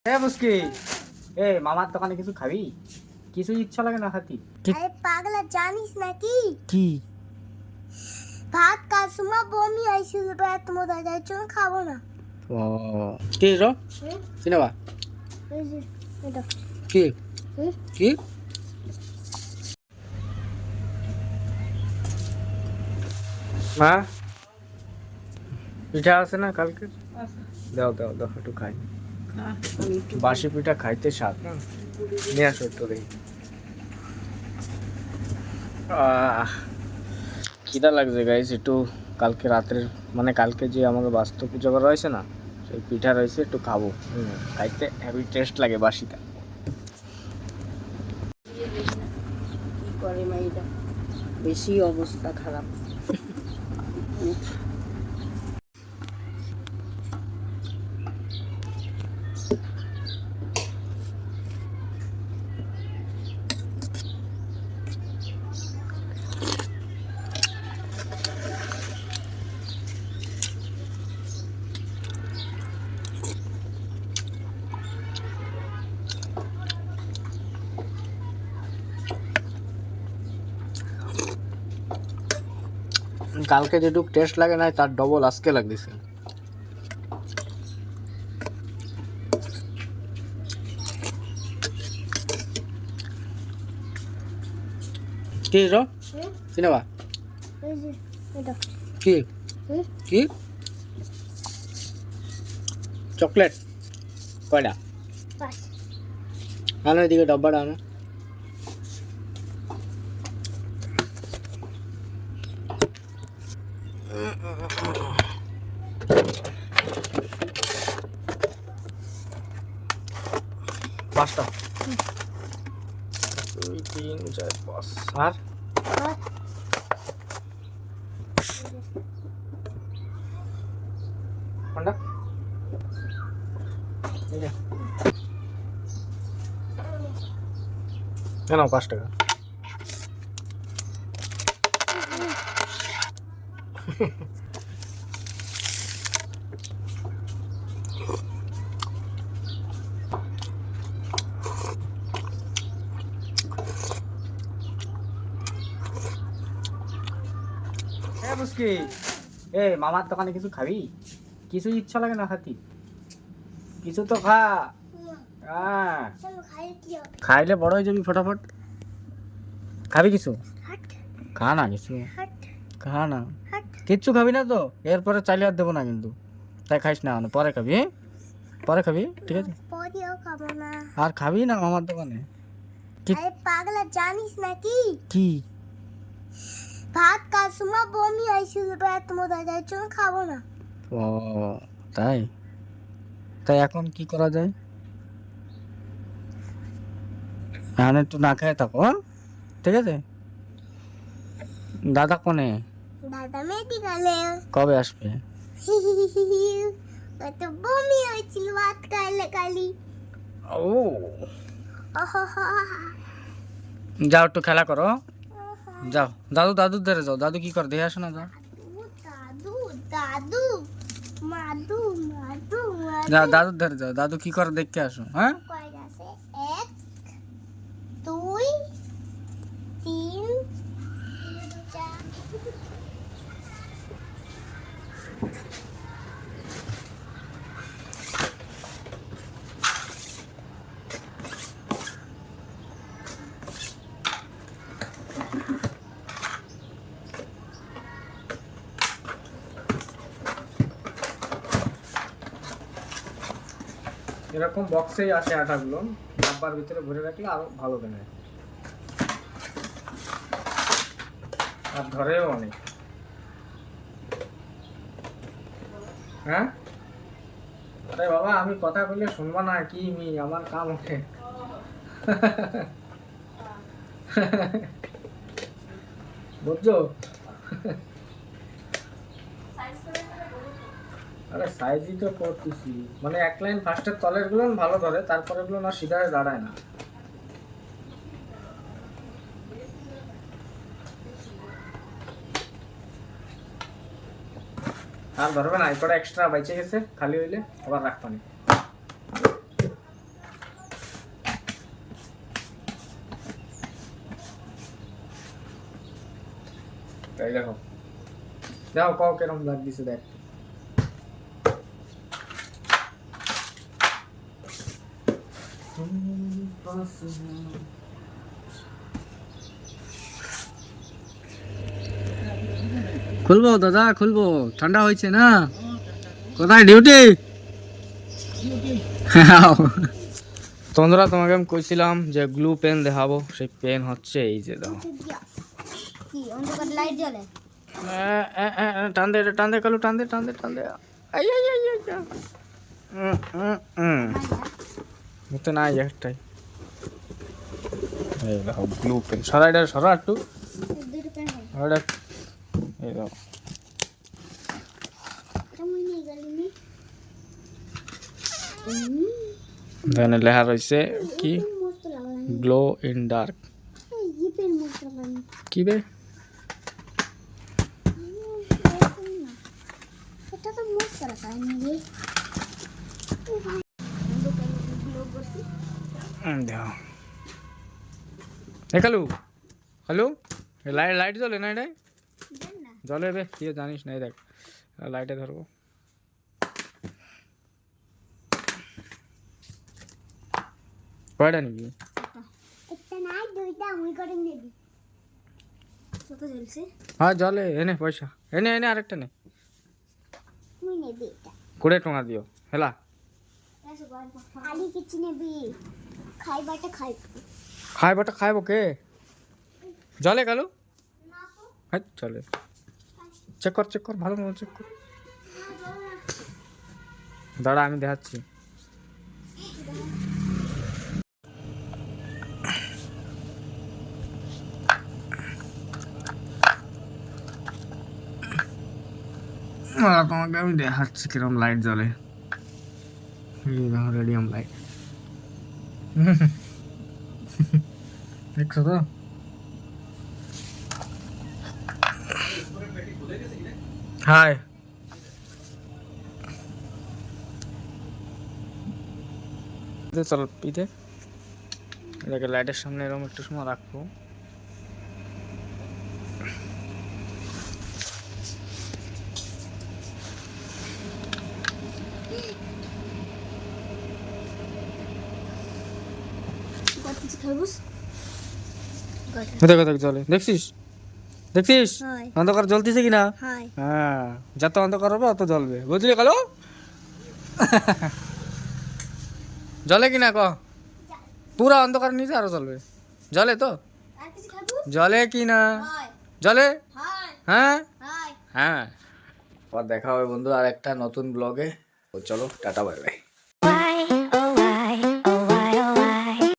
মুস্কি মামার দোকানে কিছু খাবি? কিছু ইচ্ছা লাগে না খাতি? আরে পাগলা, জানিস নাকি কি ভাত খাওয়ার সময় বমি হয়েছিল, এত মজা যার জন্য খাবো না। ও কি রো সিনেমা এই যে, এটা। কি হুম? কি মা পিঠা আছে না কালকে? দাও দাও দাও একটু খাই। বাসি পিঠা খাইতে স্বাদ না, নিয়ে আসো একটু দেখি। খিদা লাগছে গাইস একটু। কালকে রাত্রের মানে কালকে যে আমাকে বাস্তু পুজো করা হয়েছে না, সেই পিঠা রয়েছে, একটু খাবো। খাইতে হেভি টেস্ট লাগে বাসিটা। কি করে মাইটা, বেশি অবস্থা খারাপ। কালকে যেটুক টেস্ট লাগে না তার ডবল আজকে লাগতেছে। কি রো সিনেমা এই যে, এটা। কি হুম? কি চকলেট কয়টা বাস। আনো, এদিকে ডব্বাটা আনো। পাঁচটা, 2 3 4 5 আর আর কোনটা? এই কেন 5 টাকা? মুস্কি মামার দোকানে কিছু খাবি? কিছু ইচ্ছা লাগে না খাতি? কিছু তো খা। চলো খাই, কি হবে? খাইলে বড় হয়ে যাবি ফটাফট। খাবি কিছু? হাট খা না কিছু, হাট খা না। হাট। কিচ্ছু খাবি না তো? এরপরে চাইলে আর দেবো না কিন্তু, তাই খাইস না। পরে খাবি, পরে খাবি, ঠিক আছে? পরেও খাবো না। আর খাবি না মামার দোকানে? আরে পাগলা, জানিস নাকি কি ভাত খাওয়ার সময় বমি হয়েছিল, এত মজা যার জন্য খাবো না। ও তাই? তাই এখন কি করা যায়? এখন একটু না খেয়ে থাকো, হ্যাঁ? ঠিক আছে। দাদা কোনে? দাদা মেডিকেলে। কবে আসবে? কত বমি হয়েছিল ভাত খাইলে খালি। ও যাও একটু খেলা করো, যাও। দাদু দাদুর ধারে যাও, দাদু কি করে দেখে আসো না, যাও। দাদু দাদু মাদু মাদু যাও দাদুর ধারে যাও, দাদু কি করে দেখতে আসো, হ্যাঁ? কয় আছে? 1 2 3 4। এরকম বক্সেই আসে আটাগুলো, ডাব্বার ভিতরে ভরে রাখলে আরো ভালো দেবে, আর ধরেও অনেক। হ্যাঁ আরে বাবা, আমি কথা বললে শুনবা না কি? আমার কাম ওঠে। বুঝছো? আরে সাইজই তো করতেছি, মানে এক লাইন ফার্স্টের তলের গুলো ভালো ধরে, তারপরে গুলো না সিধা হয়ে দাঁড়ায় না। আর ধরবে না, এটা এক্সট্রা বাইচে গেছে, খালি হইলে আবার রাখবানি। এই দেখো যাও কও কেরম লাগ দিছে দেখ খুলবো দাদা খুলবো ঠান্ডা হয়েছে না কোথায় ডিউটি তোমরা তোমাকে আমি কইছিলাম যে গ্লু পেন দেখাবো সেই পেন হচ্ছে এই যে দাও কি অন্ধকার লাইট জ্বলে টান দে টান দে কালু টান দে টান দে টান দে আই আই আই আই মতে নাই একটাই এই দেখো গ্লু পেন সরা এটা সরা একটু দুটো পেন ওটা এই দাও এটা মুই নিয়ে গেলিনি এখানে লেখা রয়েছে কি মস্ত লাগানি গ্লো ইন ডার্ক এই পেন মস্ত লাগানি কি বে এটা তো মস্ত লাগানি রে দেখো এ কালু হ্যালো লাইট লাইট জ্বলে না এটাই জ্বলে বে কি জানিস না এই দেখ লাইটে ধরবো কয়টা নিবি একটা নাই দুইটা মুই করে নেবি কত জ্বলছে হ্যাঁ জলে এনে পয়সা এনে এনে আরেকটা নে মুই নেবি এটা 20 টাকা দিও হেলা খালি কিছু নেবি খাইবাটা খাইব খাইবাটা খাইব কে জলে কালু হ্যাঁ চলে চেক কর ভালো মতো চেক কর দাঁড়া আমি দেখাচ্ছি তোমাকে আমি দেখাচ্ছি কিরকম লাইট জ্বলে রেডিয়াম লাইট দেখছো তো হাই চল পিঠে এটাকে লাইটের সামনে এরকম একটু সময় রাখবো দেখ দেখ চলে দেখছিস দেখছিস হয়। অন্ধকার জ্বলতেছে কিনা হাই হ্যাঁ যত অন্ধকার হবে অত জ্বলবে বুঝলি কালো জলে কিনা ক পুরা অন্ধকার নিচে আরো জ্বলবে জলে তো আর কিছু খাবো জলে কিনা হাই জলে হাই হ্যাঁ হাই হ্যাঁ আর দেখা হবে বন্ধু আর একটা নতুন ব্লগে চলো টাটা বাই বাই